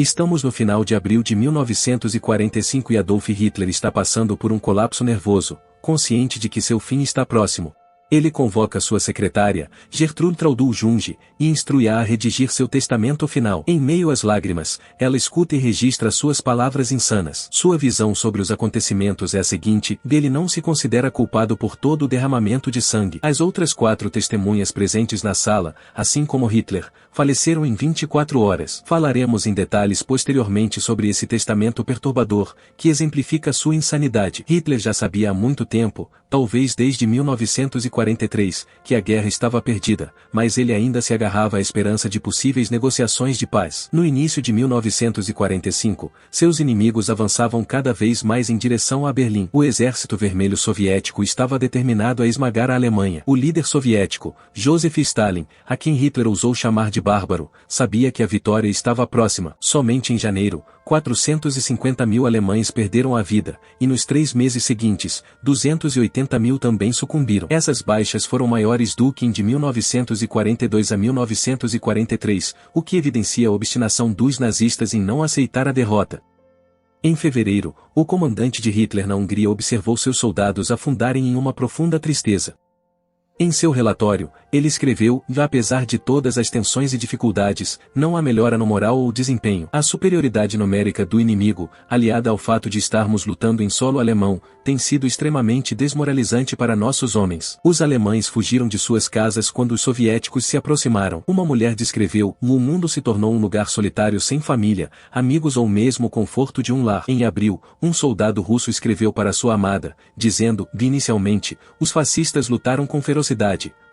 Estamos no final de abril de 1945 e Adolf Hitler está passando por um colapso nervoso, consciente de que seu fim está próximo. Ele convoca sua secretária, Gertrude Traudul Junge, e instrui-a a redigir seu testamento final. Em meio às lágrimas, ela escuta e registra suas palavras insanas. Sua visão sobre os acontecimentos é a seguinte: ele não se considera culpado por todo o derramamento de sangue. As outras 4 testemunhas presentes na sala, assim como Hitler, faleceram em 24 horas. Falaremos em detalhes posteriormente sobre esse testamento perturbador, que exemplifica sua insanidade. Hitler já sabia há muito tempo, talvez desde 1943, que a guerra estava perdida, mas ele ainda se agarrava à esperança de possíveis negociações de paz. No início de 1945, seus inimigos avançavam cada vez mais em direção a Berlim. O Exército Vermelho Soviético estava determinado a esmagar a Alemanha. O líder soviético, Joseph Stalin, a quem Hitler ousou chamar de bárbaro, sabia que a vitória estava próxima. Somente em janeiro, 450.000 alemães perderam a vida, e nos 3 meses seguintes, 280.000 também sucumbiram. Essas baixas foram maiores do que em de 1942 a 1943, o que evidencia a obstinação dos nazistas em não aceitar a derrota. Em fevereiro, o comandante de Hitler na Hungria observou seus soldados afundarem em uma profunda tristeza. Em seu relatório, ele escreveu: apesar de todas as tensões e dificuldades, não há melhora no moral ou desempenho. A superioridade numérica do inimigo, aliada ao fato de estarmos lutando em solo alemão, tem sido extremamente desmoralizante para nossos homens. Os alemães fugiram de suas casas quando os soviéticos se aproximaram. Uma mulher descreveu: o mundo se tornou um lugar solitário sem família, amigos ou mesmo o conforto de um lar. Em abril, um soldado russo escreveu para sua amada, dizendo: inicialmente, os fascistas lutaram com ferocidade,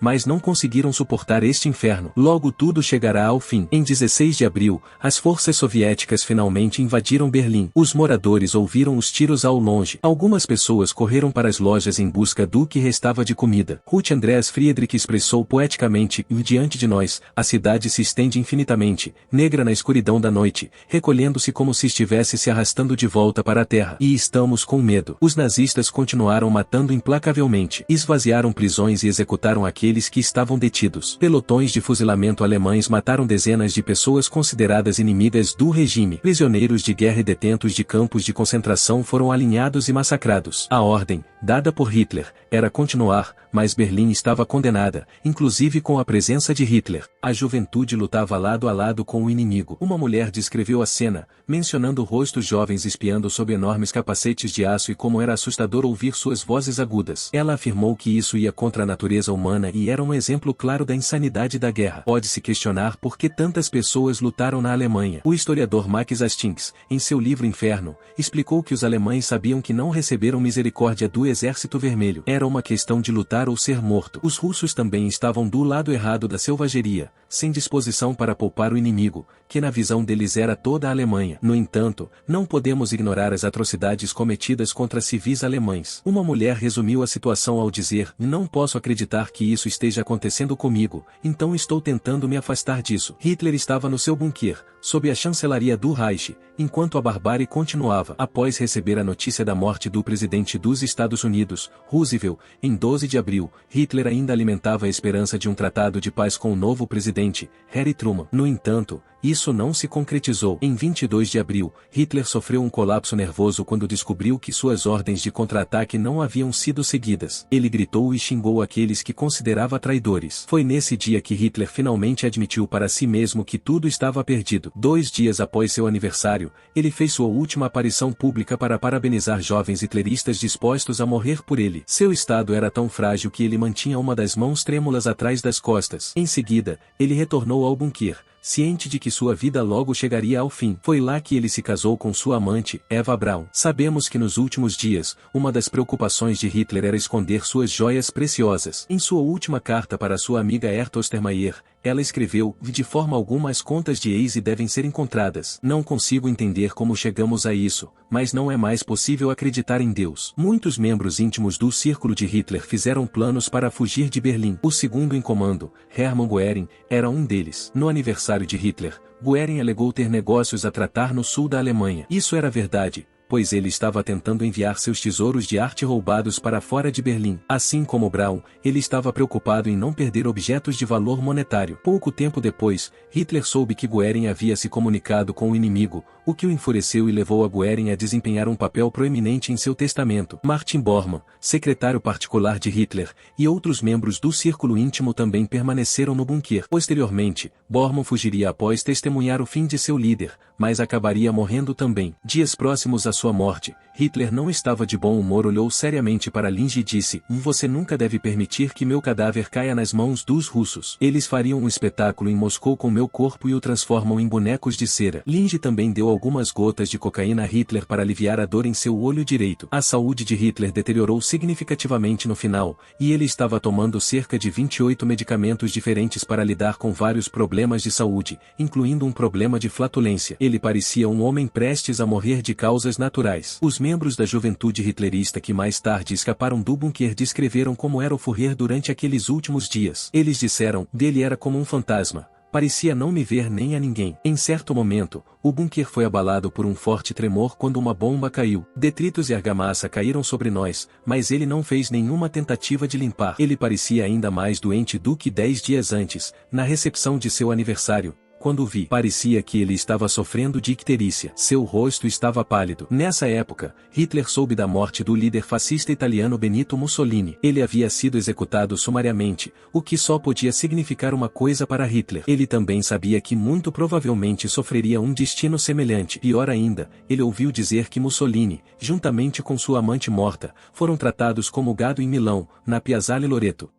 mas não conseguiram suportar este inferno. Logo tudo chegará ao fim. Em 16 de abril, as forças soviéticas finalmente invadiram Berlim. Os moradores ouviram os tiros ao longe. Algumas pessoas correram para as lojas em busca do que restava de comida. Ruth Andreas Friedrich expressou poeticamente: diante de nós, a cidade se estende infinitamente, negra na escuridão da noite, recolhendo-se como se estivesse se arrastando de volta para a terra. E estamos com medo. Os nazistas continuaram matando implacavelmente. Esvaziaram prisões e executaram aqueles que estavam detidos. Pelotões de fuzilamento alemães mataram dezenas de pessoas consideradas inimigas do regime. Prisioneiros de guerra e detentos de campos de concentração foram alinhados e massacrados. A ordem, dada por Hitler, era continuar, mas Berlim estava condenada, inclusive com a presença de Hitler. A juventude lutava lado a lado com o inimigo. Uma mulher descreveu a cena, mencionando rostos jovens espiando sob enormes capacetes de aço e como era assustador ouvir suas vozes agudas. Ela afirmou que isso ia contra a natureza humana e era um exemplo claro da insanidade da guerra. Pode-se questionar por que tantas pessoas lutaram na Alemanha. O historiador Max Hastings, em seu livro Inferno, explicou que os alemães sabiam que não receberam misericórdia do Exército Vermelho. Era uma questão de lutar ou ser morto. Os russos também estavam do lado errado da selvageria, sem disposição para poupar o inimigo, que na visão deles era toda a Alemanha. No entanto, não podemos ignorar as atrocidades cometidas contra civis alemães. Uma mulher resumiu a situação ao dizer: não posso acreditar que isso esteja acontecendo comigo, então estou tentando me afastar disso. Hitler estava no seu bunker, sob a chancelaria do Reich, enquanto a barbárie continuava. Após receber a notícia da morte do presidente dos Estados Unidos, Roosevelt, em 12 de abril, Hitler ainda alimentava a esperança de um tratado de paz com o novo presidente, Harry Truman. No entanto, isso não se concretizou. Em 22 de abril, Hitler sofreu um colapso nervoso quando descobriu que suas ordens de contra-ataque não haviam sido seguidas. Ele gritou e xingou aqueles que considerava traidores. Foi nesse dia que Hitler finalmente admitiu para si mesmo que tudo estava perdido. 2 dias após seu aniversário, ele fez sua última aparição pública para parabenizar jovens hitleristas dispostos a morrer por ele. Seu estado era tão frágil que ele mantinha uma das mãos trêmulas atrás das costas. Em seguida, ele retornou ao bunker, ciente de que sua vida logo chegaria ao fim. Foi lá que ele se casou com sua amante, Eva Braun. Sabemos que nos últimos dias, uma das preocupações de Hitler era esconder suas joias preciosas. Em sua última carta para sua amiga Herta Ostermayer, ela escreveu: de forma alguma as contas de Eise devem ser encontradas. Não consigo entender como chegamos a isso, mas não é mais possível acreditar em Deus. Muitos membros íntimos do círculo de Hitler fizeram planos para fugir de Berlim. O segundo em comando, Hermann Göring, era um deles. No aniversário de Hitler, Göring alegou ter negócios a tratar no sul da Alemanha. Isso era verdade, pois ele estava tentando enviar seus tesouros de arte roubados para fora de Berlim. Assim como Braun, ele estava preocupado em não perder objetos de valor monetário. Pouco tempo depois, Hitler soube que Goering havia se comunicado com o inimigo, o que o enfureceu e levou a Goering a desempenhar um papel proeminente em seu testamento. Martin Bormann, secretário particular de Hitler, e outros membros do círculo íntimo também permaneceram no bunker. Posteriormente, Bormann fugiria após testemunhar o fim de seu líder, mas acabaria morrendo também. Dias próximos à sua morte, Hitler não estava de bom humor, olhou seriamente para Linge e disse: "Você nunca deve permitir que meu cadáver caia nas mãos dos russos. Eles fariam um espetáculo em Moscou com meu corpo e o transformam em bonecos de cera." Linge também deu algumas gotas de cocaína a Hitler para aliviar a dor em seu olho direito. A saúde de Hitler deteriorou significativamente no final, e ele estava tomando cerca de 28 medicamentos diferentes para lidar com vários problemas de saúde, incluindo um problema de flatulência. Ele parecia um homem prestes a morrer de causas naturais. Os membros da juventude hitlerista que mais tarde escaparam do bunker descreveram como era o Führer durante aqueles últimos dias. Eles disseram: "Dele era como um fantasma. Parecia não me ver nem a ninguém." Em certo momento, o bunker foi abalado por um forte tremor quando uma bomba caiu. Detritos e argamassa caíram sobre nós, mas ele não fez nenhuma tentativa de limpar. Ele parecia ainda mais doente do que 10 dias antes, na recepção de seu aniversário. Quando o vi, parecia que ele estava sofrendo de icterícia. Seu rosto estava pálido. Nessa época, Hitler soube da morte do líder fascista italiano Benito Mussolini. Ele havia sido executado sumariamente, o que só podia significar uma coisa para Hitler. Ele também sabia que muito provavelmente sofreria um destino semelhante. Pior ainda, ele ouviu dizer que Mussolini, juntamente com sua amante morta, foram tratados como gado em Milão, na Piazzale Loreto.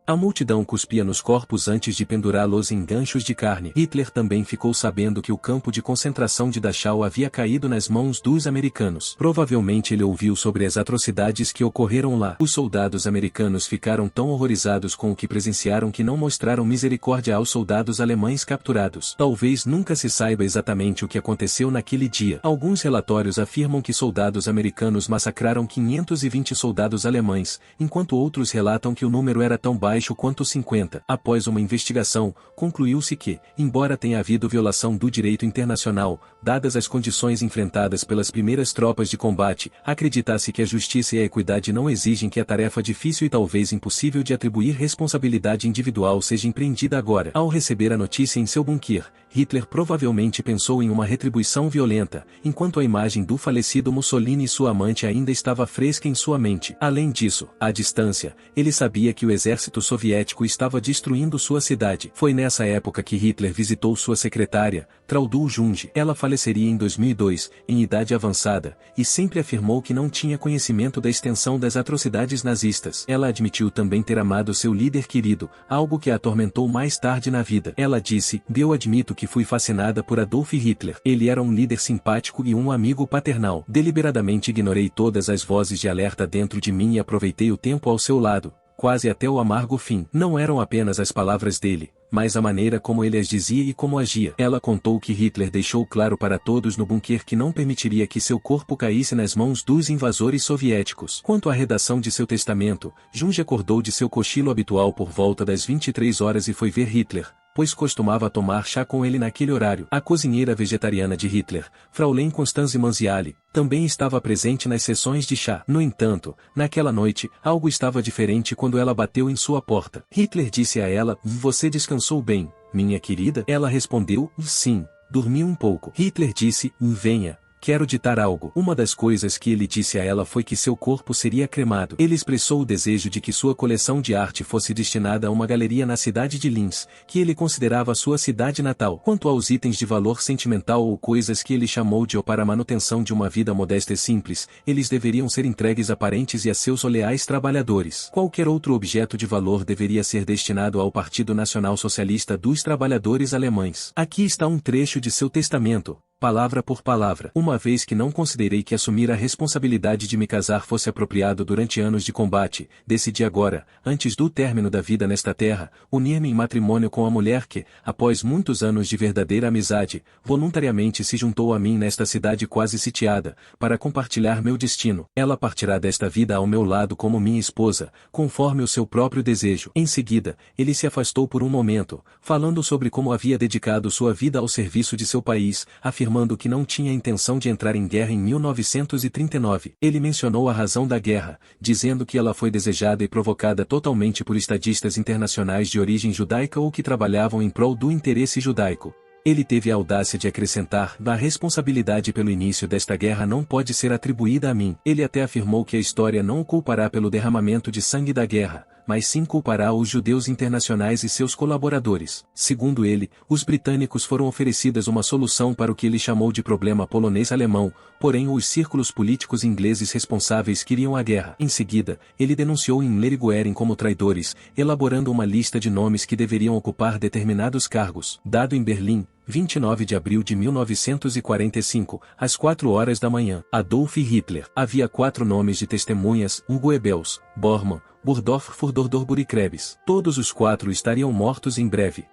A multidão cuspia nos corpos antes de pendurá-los em ganchos de carne. Hitler também ficou sabendo que o campo de concentração de Dachau havia caído nas mãos dos americanos. Provavelmente ele ouviu sobre as atrocidades que ocorreram lá. Os soldados americanos ficaram tão horrorizados com o que presenciaram que não mostraram misericórdia aos soldados alemães capturados. Talvez nunca se saiba exatamente o que aconteceu naquele dia. Alguns relatórios afirmam que soldados americanos massacraram 520 soldados alemães, enquanto outros relatam que o número era tão baixo quanto 50. Após uma investigação, concluiu-se que, embora tenha havido violação do direito internacional, dadas as condições enfrentadas pelas primeiras tropas de combate, acredita-se que a justiça e a equidade não exigem que a tarefa difícil e talvez impossível de atribuir responsabilidade individual seja empreendida agora. Ao receber a notícia em seu bunker, Hitler provavelmente pensou em uma retribuição violenta, enquanto a imagem do falecido Mussolini e sua amante ainda estava fresca em sua mente. Além disso, à distância, ele sabia que o exército soviético estava destruindo sua cidade. Foi nessa época que Hitler visitou sua secretária, Traudl Junge. Ela faleceria em 2002, em idade avançada, e sempre afirmou que não tinha conhecimento da extensão das atrocidades nazistas. Ela admitiu também ter amado seu líder querido, algo que a atormentou mais tarde na vida. Ela disse: "Eu admito que fui fascinada por Adolf Hitler. Ele era um líder simpático e um amigo paternal. Deliberadamente ignorei todas as vozes de alerta dentro de mim e aproveitei o tempo ao seu lado, quase até o amargo fim." Não eram apenas as palavras dele, mas a maneira como ele as dizia e como agia. Ela contou que Hitler deixou claro para todos no bunker que não permitiria que seu corpo caísse nas mãos dos invasores soviéticos. Quanto à redação de seu testamento, Junge acordou de seu cochilo habitual por volta das 23 horas e foi ver Hitler, pois costumava tomar chá com ele naquele horário. A cozinheira vegetariana de Hitler, Fraulein Constanze Manziali, também estava presente nas sessões de chá. No entanto, naquela noite, algo estava diferente quando ela bateu em sua porta. Hitler disse a ela: "Você descansou bem, minha querida?" Ela respondeu: "Sim, dormi um pouco." Hitler disse: "Venha. Quero ditar algo." Uma das coisas que ele disse a ela foi que seu corpo seria cremado. Ele expressou o desejo de que sua coleção de arte fosse destinada a uma galeria na cidade de Linz, que ele considerava sua cidade natal. Quanto aos itens de valor sentimental ou coisas que ele chamou de para a manutenção de uma vida modesta e simples, eles deveriam ser entregues a parentes e a seus leais trabalhadores. Qualquer outro objeto de valor deveria ser destinado ao Partido Nacional Socialista dos Trabalhadores Alemães. Aqui está um trecho de seu testamento, palavra por palavra. "Uma vez que não considerei que assumir a responsabilidade de me casar fosse apropriado durante anos de combate, decidi agora, antes do término da vida nesta terra, unir-me em matrimônio com a mulher que, após muitos anos de verdadeira amizade, voluntariamente se juntou a mim nesta cidade quase sitiada, para compartilhar meu destino. Ela partirá desta vida ao meu lado como minha esposa, conforme o seu próprio desejo." Em seguida, ele se afastou por um momento, falando sobre como havia dedicado sua vida ao serviço de seu país, afirmando afirmando que não tinha intenção de entrar em guerra em 1939. Ele mencionou a razão da guerra, dizendo que ela foi desejada e provocada totalmente por estadistas internacionais de origem judaica ou que trabalhavam em prol do interesse judaico. Ele teve a audácia de acrescentar: a responsabilidade pelo início desta guerra não pode ser atribuída a mim. Ele até afirmou que a história não o culpará pelo derramamento de sangue da guerra, mas sim culpará os judeus internacionais e seus colaboradores. Segundo ele, os britânicos foram oferecidas uma solução para o que ele chamou de problema polonês-alemão, porém os círculos políticos ingleses responsáveis queriam a guerra. Em seguida, ele denunciou Himmler e Goering como traidores, elaborando uma lista de nomes que deveriam ocupar determinados cargos. Dado em Berlim, 29 de abril de 1945, às 4 horas da manhã, Adolf Hitler. Havia 4 nomes de testemunhas: Goebbels, Bormann, Burdorf, Furdordor e Krebs. Todos os 4 estariam mortos em breve.